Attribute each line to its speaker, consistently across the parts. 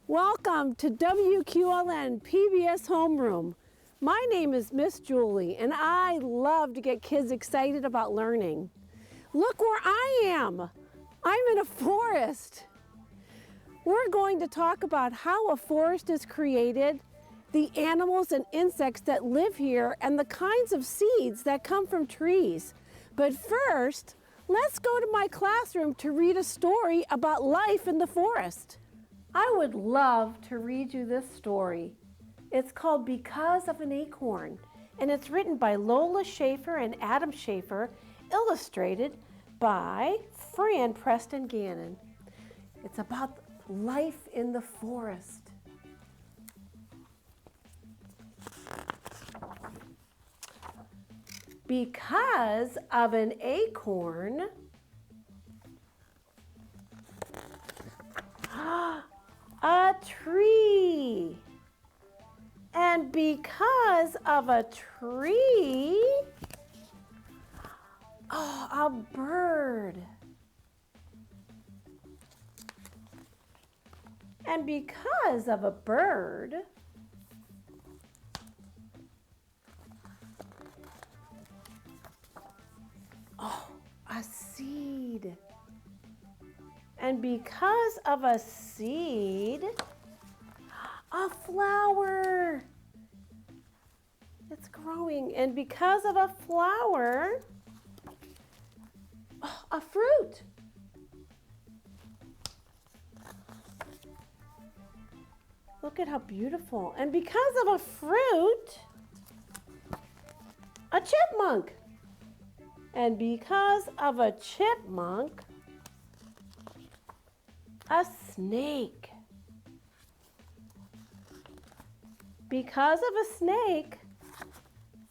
Speaker 1: Welcome to WQLN PBS Homeroom. My name is Miss Julie, and I love to get kids excited about learning. Look where I am. I'm in a forest. We're going to talk about how a forest is created, the animals and insects that live here, and the kinds of seeds that come from trees. But first, let's go to my classroom to read a story about life in the forest. I would love to read you this story. It's called Because of an Acorn, and it's written by Lola Schaefer and Adam Schaefer, illustrated by Fran Preston Gannon. It's about life in the forest. Because of an acorn, a tree. And because of a tree, a bird. And because of a bird, a seed. And because of a seed, a flower. It's growing. And because of a flower, a fruit. Look at how beautiful. And because of a fruit, a chipmunk. And because of a chipmunk, a snake. Because of a snake,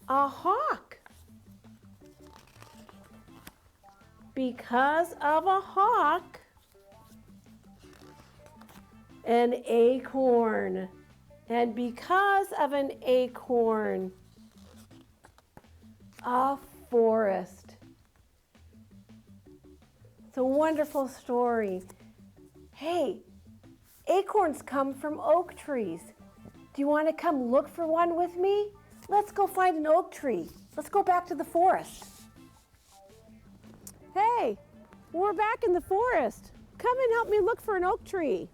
Speaker 1: a hawk. Because of a hawk, an acorn. And because of an acorn, a forest. It's a wonderful story. Hey, acorns come from oak trees. Do you want to come look for one with me? Let's go find an oak tree. Let's go back to the forest. Hey, we're back in the forest. Come and help me look for an oak tree.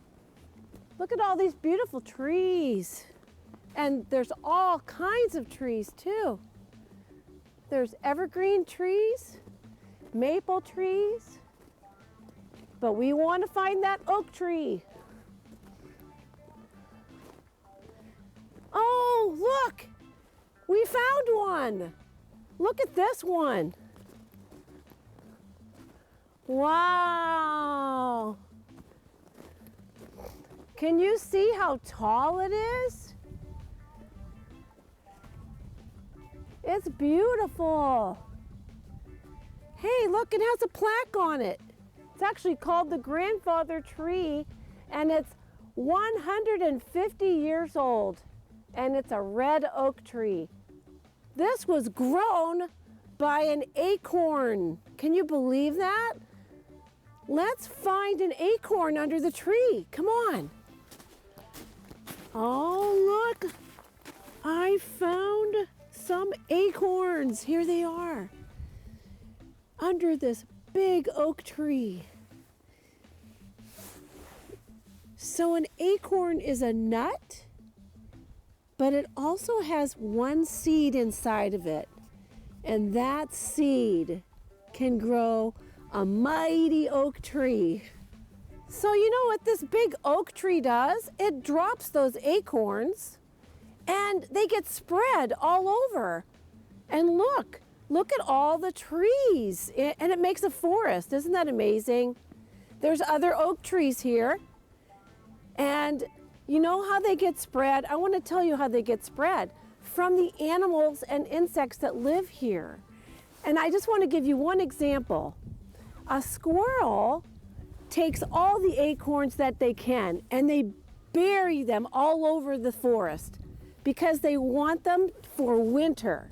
Speaker 1: Look at all these beautiful trees. And there's all kinds of trees too. There's evergreen trees, maple trees, but we want to find that oak tree. Oh, look, we found one. Look at this one. Wow. Can you see how tall it is? It's beautiful. Hey, look, it has a plaque on it. It's actually called the grandfather tree, and it's 150 years old, and it's a red oak tree. This was grown by an acorn. Can you believe that? Let's find an acorn under the tree. Come on. Oh, look. I found some acorns. Here they are. Under this big oak tree. So an acorn is a nut, but it also has one seed inside of it. And that seed can grow a mighty oak tree. So you know what this big oak tree does? It drops those acorns and they get spread all over. And look at all the trees, and it makes a forest. Isn't that amazing? There's other oak trees here. And you know how they get spread? I want to tell you how they get spread. From the animals and insects that live here. And I just want to give you one example. A squirrel takes all the acorns that they can and they bury them all over the forest because they want them for winter.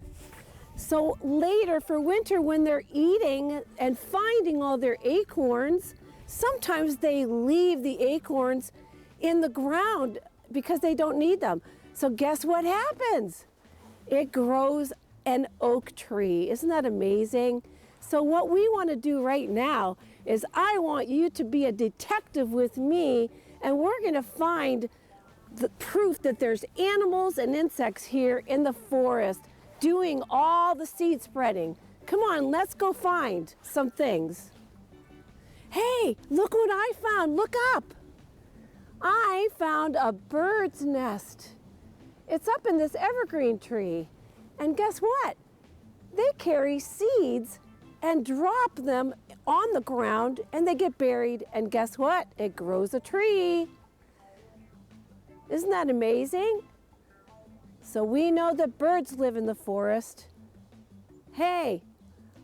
Speaker 1: So later for winter, when they're eating and finding all their acorns, sometimes they leave the acorns in the ground because they don't need them. So guess what happens? It grows an oak tree. Isn't that amazing? So what we want to do right now is I want you to be a detective with me, and we're going to find the proof that there's animals and insects here in the forest doing all the seed spreading. Come on, let's go find some things. Hey, look what I found. Look up. I found a bird's nest. It's up in this evergreen tree. And guess what? They carry seeds and drop them on the ground and they get buried. And guess what? It grows a tree. Isn't that amazing? So we know that birds live in the forest. Hey,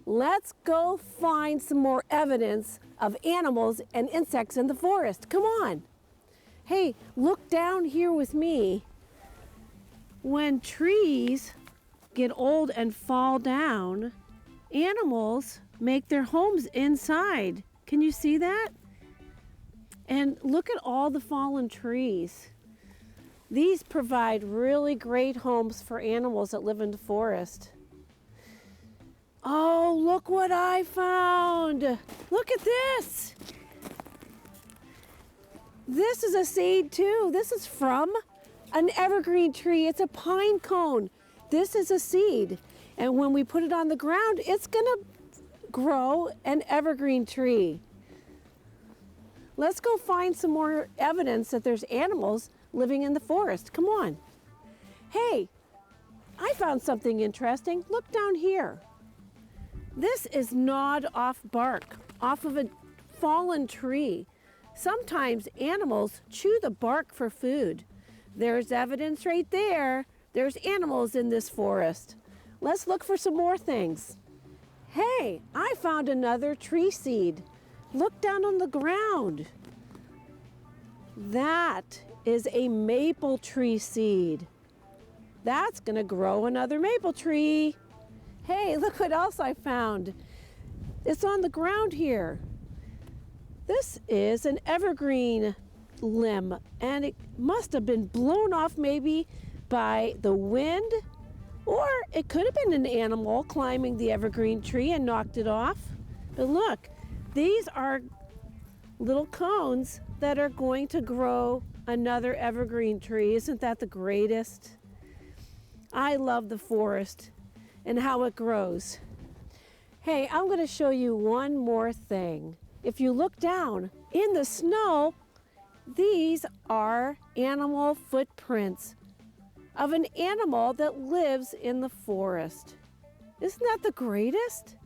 Speaker 1: let's go find some more evidence of animals and insects in the forest. Come on. Hey, look down here with me. When trees get old and fall down, animals make their homes inside. Can you see that? And look at all the fallen trees. These provide really great homes for animals that live in the forest. Oh, look what I found. Look at this. This is a seed too. This is from an evergreen tree. It's a pine cone. This is a seed. And when we put it on the ground, it's gonna grow an evergreen tree. Let's go find some more evidence that there's animals living in the forest. Come on. Hey, I found something interesting. Look down here. This is gnawed off bark off of a fallen tree. Sometimes animals chew the bark for food. There's evidence right there. There's animals in this forest. Let's look for some more things. Hey, I found another tree seed. Look down on the ground. That is a maple tree seed. That's gonna grow another maple tree. Hey, look what else I found. It's on the ground here. This is an evergreen limb, and it must have been blown off maybe by the wind, or it could have been an animal climbing the evergreen tree and knocked it off. But look, these are little cones that are going to grow another evergreen tree. Isn't that the greatest? I love the forest and how it grows. Hey, I'm going to show you one more thing. If you look down in the snow, these are animal footprints of an animal that lives in the forest. Isn't that the greatest?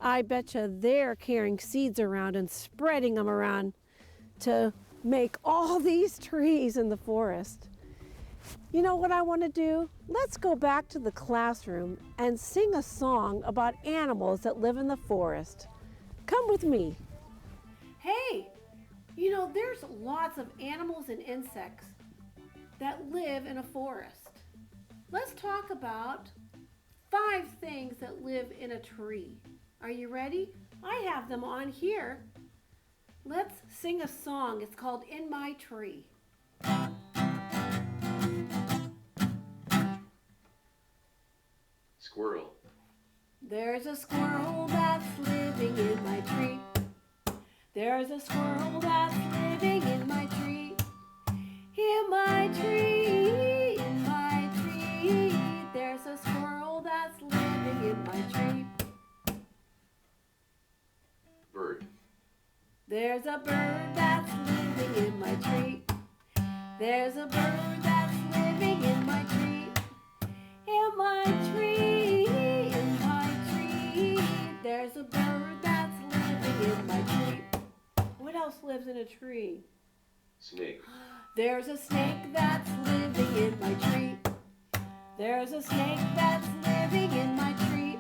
Speaker 1: I betcha they're carrying seeds around and spreading them around to make all these trees in the forest. You know what I want to do? Let's go back to the classroom and sing a song about animals that live in the forest. Come with me. Hey, you know, there's lots of animals and insects that live in a forest. Let's talk about 5 things that live in a tree. Are you ready? I have them on here. Let's sing a song. It's called In My Tree.
Speaker 2: Squirrel.
Speaker 1: There's a squirrel that's living in my tree. There's a squirrel that's living in my tree. In my tree, in my tree. There's a squirrel that's living in my tree.
Speaker 2: Bird.
Speaker 1: There's a bird that's living in my tree. There's a bird that's living in my tree. In my tree, in my tree. There's a bird that's living in my tree. What else lives in a tree?
Speaker 2: Snake.
Speaker 1: There's a snake that's living in my tree. There's a snake that's living in my tree.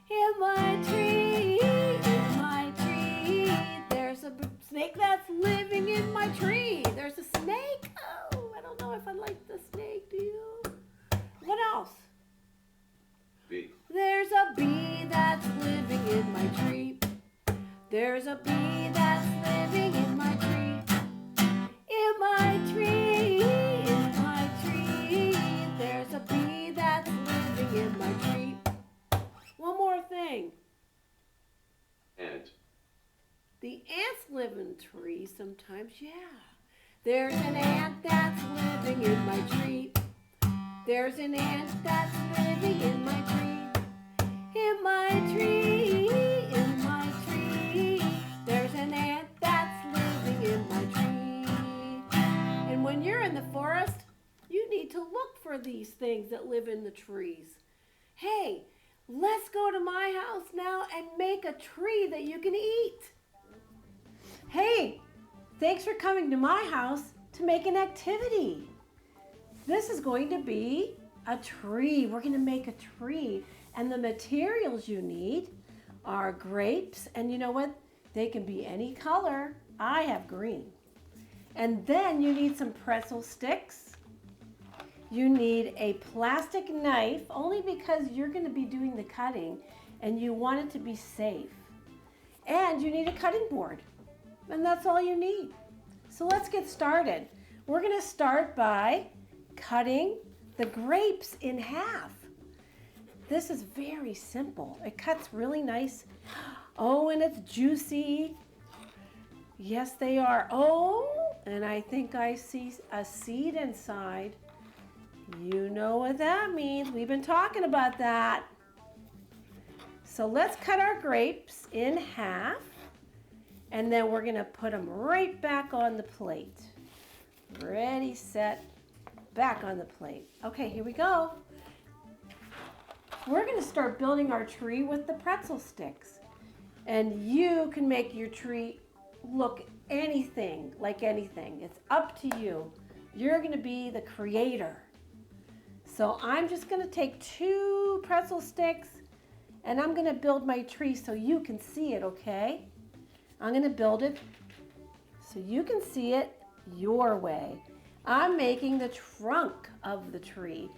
Speaker 1: In my tree, in my tree. There's a snake that's living in my tree. There's a snake. Oh, I don't know if I like the snake, do you? What else?
Speaker 2: Bee.
Speaker 1: There's a bee that's living in my tree. There's a bee that's living in my tree. tree sometimes, yeah. There's an ant that's living in my tree. There's an ant that's living in my tree. In my tree, in my tree. There's an ant that's living in my tree. And when you're in the forest, you need to look for these things that live in the trees. Hey, let's go to my house now and make a tree that you can eat. Hey, thanks for coming to my house to make an activity. This is going to be a tree. We're going to make a tree. And the materials you need are grapes. And you know what? They can be any color. I have green. And then you need some pretzel sticks. You need a plastic knife, only because you're going to be doing the cutting and you want it to be safe. And you need a cutting board. And that's all you need. So let's get started. We're going to start by cutting the grapes in half. This is very simple. It cuts really nice. Oh, and it's juicy. Yes, they are. Oh, and I think I see a seed inside. You know what that means. We've been talking about that. So let's cut our grapes in half. And then we're going to put them right back on the plate. Ready, set, back on the plate. Okay, here we go. We're going to start building our tree with the pretzel sticks. And you can make your tree look anything, like anything. It's up to you. You're going to be the creator. So I'm just going to take 2 pretzel sticks and I'm going to build my tree so you can see it, okay? I'm going to build it so you can see it your way. I'm making the trunk of the tree.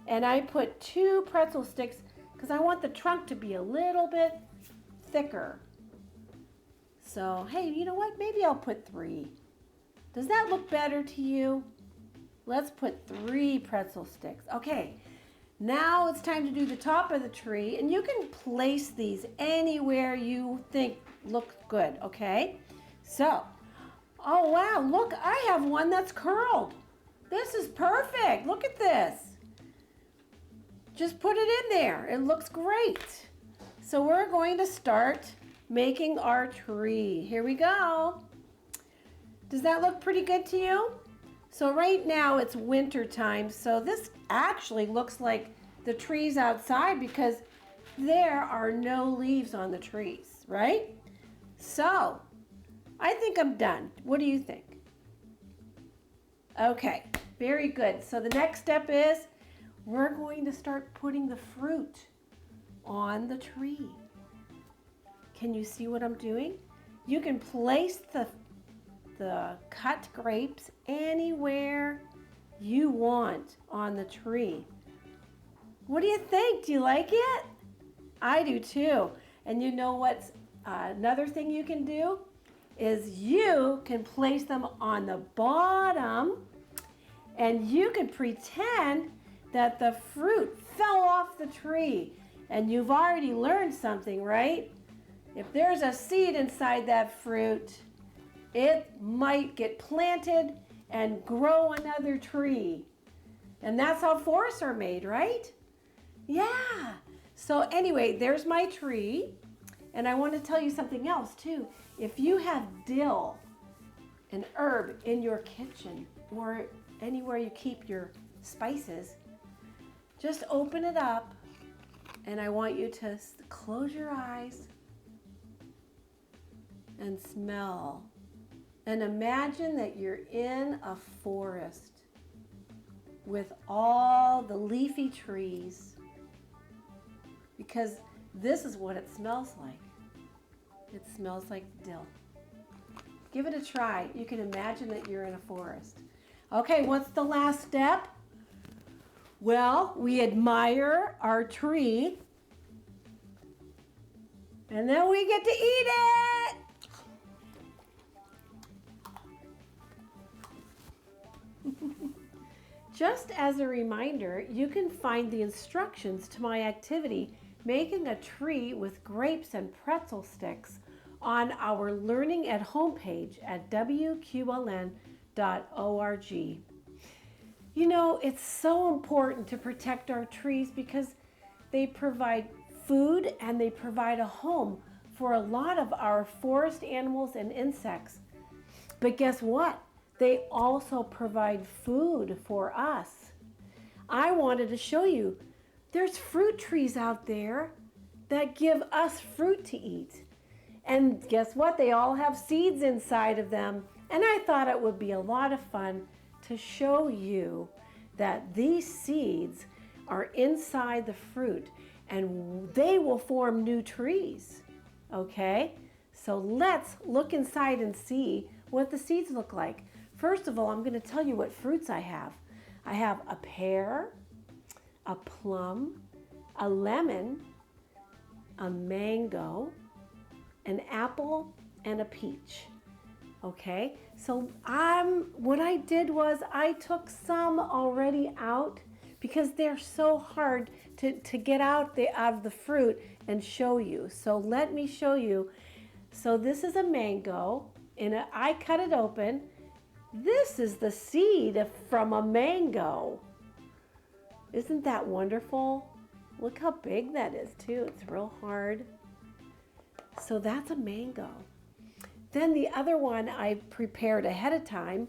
Speaker 1: And I put 2 pretzel sticks because I want the trunk to be a little bit thicker. So, hey, you know what? Maybe I'll put 3. Does that look better to you? Let's put 3 pretzel sticks. Okay, now it's time to do the top of the tree. And you can place these anywhere you think looks good, okay? So, oh wow, look, I have one that's curled. This is perfect. Look at this. Just put it in there. It looks great. So we're going to start making our tree. Here we go. Does that look pretty good to you? So right now it's winter time, so this actually looks like the trees outside because there are no leaves on the trees, right? So I think I'm done. What do you think? Okay, very good. So the next step is we're going to start putting the fruit on the tree. Can you see what I'm doing? You can place the cut grapes anywhere you want on the tree. What do you think? Do you like it? I do too. And you know what's another thing you can do is you can place them on the bottom and you can pretend that the fruit fell off the tree. And you've already learned something, right? If there's a seed inside that fruit, it might get planted and grow another tree. And that's how forests are made, right? Yeah. So anyway, there's my tree. And I want to tell you something else too. If you have dill, an herb in your kitchen or anywhere you keep your spices, just open it up and I want you to close your eyes and smell. And imagine that you're in a forest with all the leafy trees, because this is what it smells like. It smells like dill. Give it a try. You can imagine that you're in a forest. Okay, what's the last step? Well, we admire our tree, and then we get to eat it. Just as a reminder, you can find the instructions to my activity, Making a Tree with Grapes and Pretzel Sticks, on our Learning at Home page at WQLN.org. You know, it's so important to protect our trees because they provide food and they provide a home for a lot of our forest animals and insects. But guess what? They also provide food for us. I wanted to show you there's fruit trees out there that give us fruit to eat. And guess what? They all have seeds inside of them. And I thought it would be a lot of fun to show you that these seeds are inside the fruit and they will form new trees. Okay? So let's look inside and see what the seeds look like. First of all, I'm going to tell you what fruits I have. I have a pear, a plum, a lemon, a mango, an apple, and a peach. Okay, so what I did was I took some already out because they're so hard to get out of the fruit and show you. So let me show you. So this is a mango, and I cut it open. This is the seed from a mango. Isn't that wonderful? Look how big that is too. It's real hard. So that's a mango. Then the other one I prepared ahead of time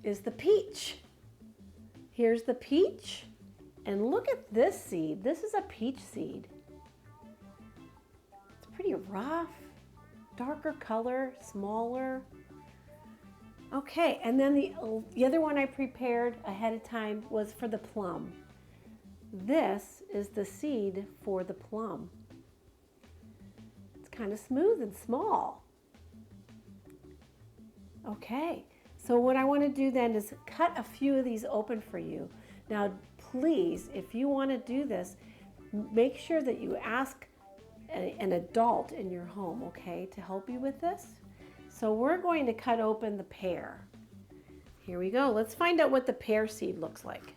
Speaker 1: is the peach. Here's the peach. And look at this seed. This is a peach seed. It's pretty rough, darker color, smaller. Okay, and then the other one I prepared ahead of time was for the plum. This is the seed for the plum. It's kind of smooth and small. Okay, so what I want to do then is cut a few of these open for you. Now, please, if you want to do this, make sure that you ask an adult in your home, okay, to help you with this. So we're going to cut open the pear. Here we go. Let's find out what the pear seed looks like.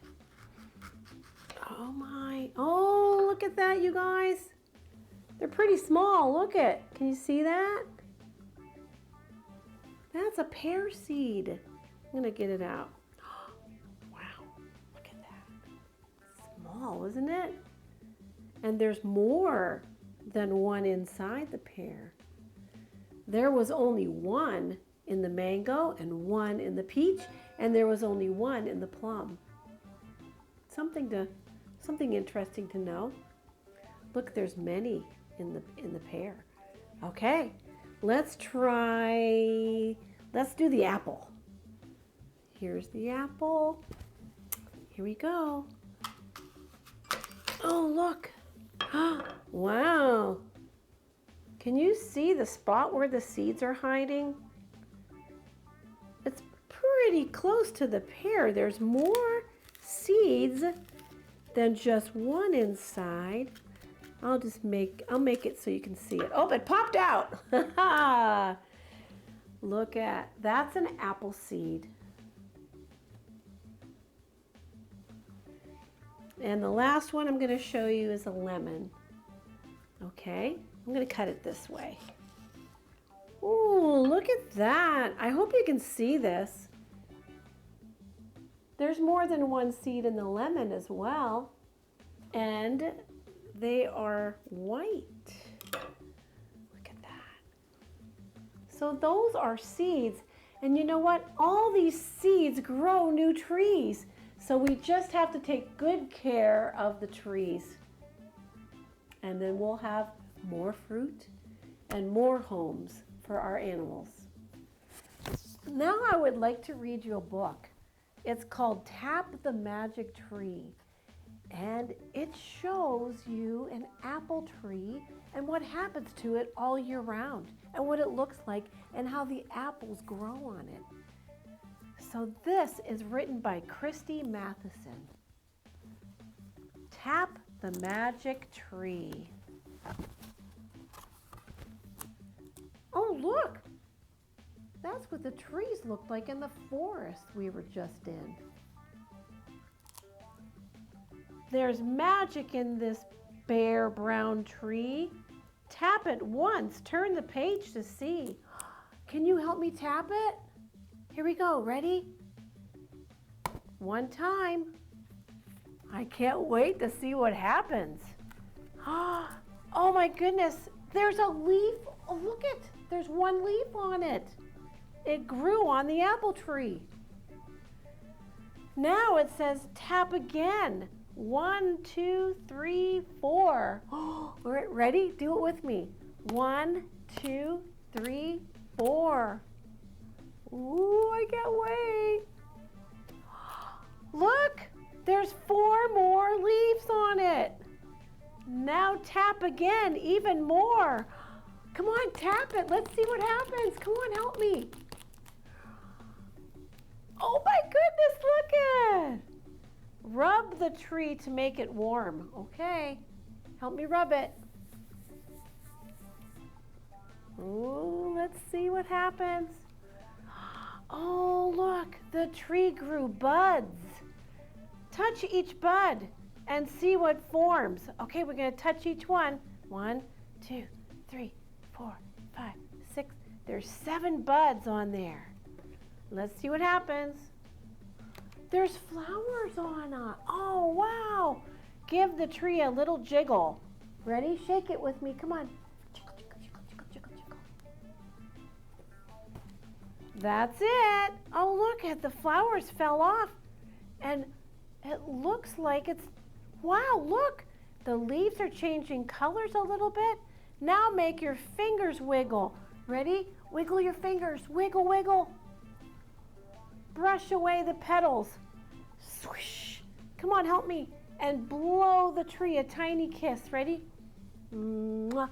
Speaker 1: Oh my, oh, look at that, you guys. They're pretty small. Look at, can you see that? That's a pear seed. I'm gonna get it out. Wow, look at that. Small, isn't it? And there's more than one inside the pear. There was only one in the mango and one in the peach, and there was only one in the plum. Something interesting to know. Look, there's many in the pear. Okay, let's do the apple. Here's the apple. Here we go. Oh, look. Wow. Can you see the spot where the seeds are hiding? It's pretty close to the pear. There's more seeds than just one inside. I'll make it so you can see it. Oh, it popped out. Look at, that's an apple seed. And the last one I'm going to show you is a lemon. Okay, I'm going to cut it this way. Ooh, look at that. I hope you can see this. There's more than one seed in the lemon as well. And they are white. Look at that. So those are seeds. And you know what? All these seeds grow new trees. So we just have to take good care of the trees. And then we'll have more fruit and more homes for our animals. Now I would like to read you a book. It's called Tap the Magic Tree. And it shows you an apple tree and what happens to it all year round and what it looks like and how the apples grow on it. So this is written by Christy Matheson. Tap the Magic Tree. Oh, look! That's what the trees looked like in the forest we were just in. There's magic in this bare brown tree. Tap it once. Turn the page to see. Can you help me tap it? Here we go. Ready? One time. I can't wait to see what happens. Oh my goodness. There's a leaf. Oh, look it. There's one leaf on it. It grew on the apple tree. Now it says tap again. 1, 2, 3, 4. Ready? Do it with me. 1, 2, 3, 4. Ooh, I can't wait. Look, there's 4 more leaves on it. Now tap again, even more. Come on, tap it. Let's see what happens. Come on, help me. Oh my goodness, look it. Rub the tree to make it warm. Okay, help me rub it. Ooh, let's see what happens. Oh, look, the tree grew buds. Touch each bud and see what forms. Okay, we're going to touch each one. 1, 2, 3, 4, 5, 6. There's 7 buds on there. Let's see what happens. There's flowers on it. Oh, wow. Give the tree a little jiggle. Ready? Shake it with me. Come on. Jiggle, jiggle, jiggle, jiggle, jiggle, jiggle. That's it. Oh, look at the flowers fell off. And it looks like it's, wow, look. The leaves are changing colors a little bit. Now make your fingers wiggle. Ready? Wiggle your fingers. Wiggle, wiggle. Brush away the petals. Swish. Come on, help me. And blow the tree a tiny kiss. Ready? Mwah.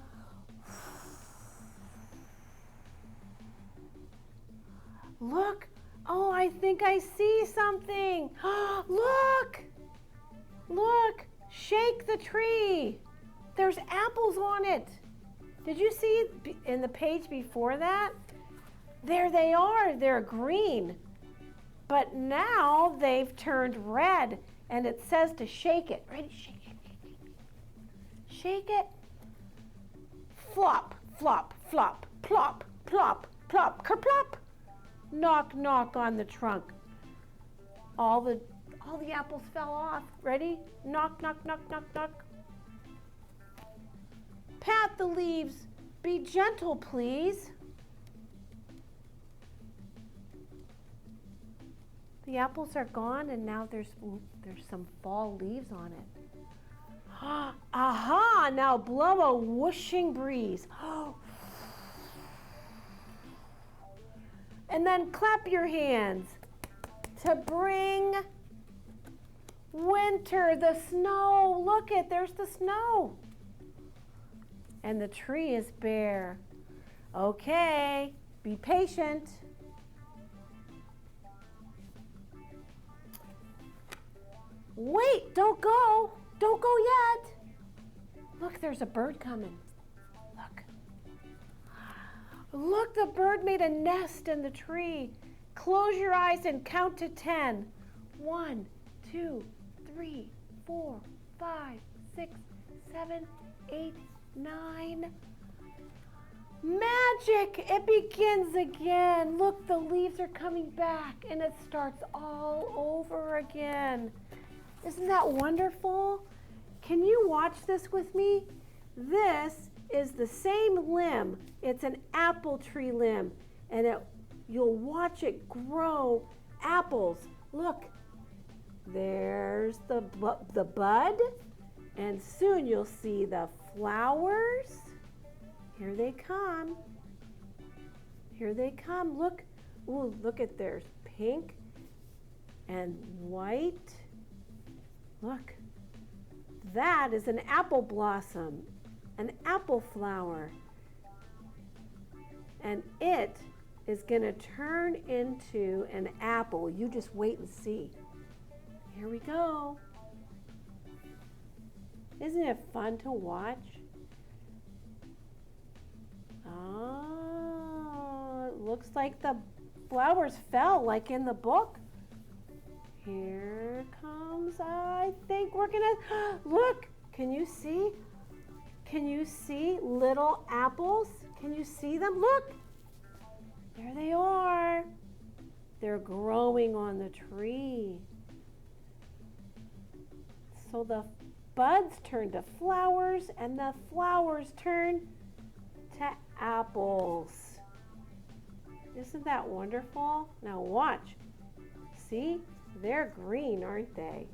Speaker 1: Look. Oh, I think I see something. Look. Look. Shake the tree. There's apples on it. Did you see in the page before that? There they are. They're green. But now they've turned red, and it says to shake it. Ready? Shake it. Shake it. Flop, flop, flop, plop, plop, plop, kerplop. Knock, knock on the trunk. All the apples fell off. Ready? Knock, knock, knock, knock, knock. Pat the leaves. Be gentle, please. The apples are gone, and now there's some fall leaves on it. Aha! Now blow a whooshing breeze. And then clap your hands to bring winter, the snow. Look it, there's the snow. And the tree is bare. Okay, be patient. Wait, don't go. Don't go yet. Look, there's a bird coming. Look. Look, the bird made a nest in the tree. Close your eyes and count to 10. 1, 2, 3, 4, 5, 6, 7, 8, 9. Magic! It begins again. Look, the leaves are coming back and it starts all over again. Isn't that wonderful? Can you watch this with me? This is the same limb. It's an apple tree limb, and you'll watch it grow apples. Look, there's the bud, and soon you'll see the flowers. Here they come. Here they come. Look. Ooh, look at there's pink and white. Look, that is an apple blossom, an apple flower. And it is going to turn into an apple. You just wait and see. Here we go. Isn't it fun to watch? Oh, it looks like the flowers fell like in the book. Here comes, I think we're gonna, look, can you see? Can you see little apples? Can you see them? Look, there they are. They're growing on the tree. So the buds turn to flowers and the flowers turn to apples. Isn't that wonderful? Now watch. See? They're green, aren't they?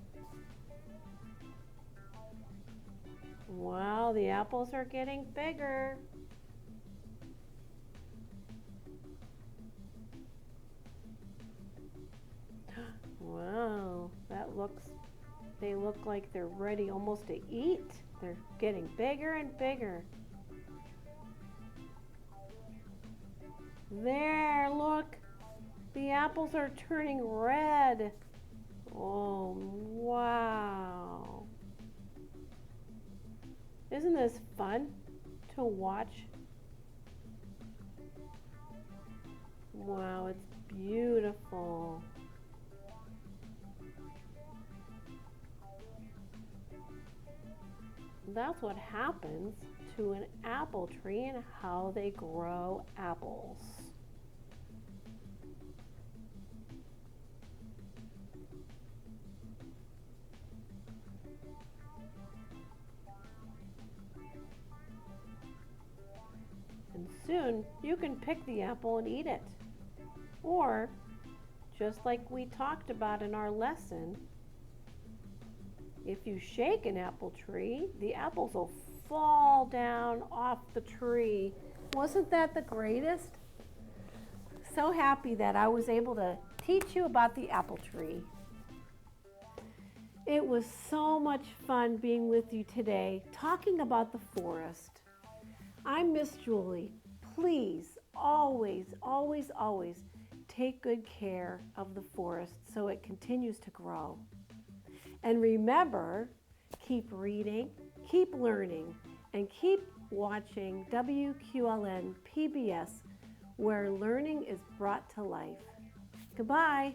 Speaker 1: Wow, the apples are getting bigger. Wow, they look like they're ready almost to eat. They're getting bigger and bigger. There, look, the apples are turning red. Oh, wow. Isn't this fun to watch? Wow, it's beautiful. That's what happens to an apple tree and how they grow apples. And soon you can pick the apple and eat it. Or, just like we talked about in our lesson, if you shake an apple tree, the apples will fall down off the tree. Wasn't that the greatest? So happy that I was able to teach you about the apple tree. It was so much fun being with you today, talking about the forest. I'm Miss Julie. Please, always, always, always take good care of the forest so it continues to grow. And remember, keep reading, keep learning, and keep watching WQLN PBS, where learning is brought to life. Goodbye.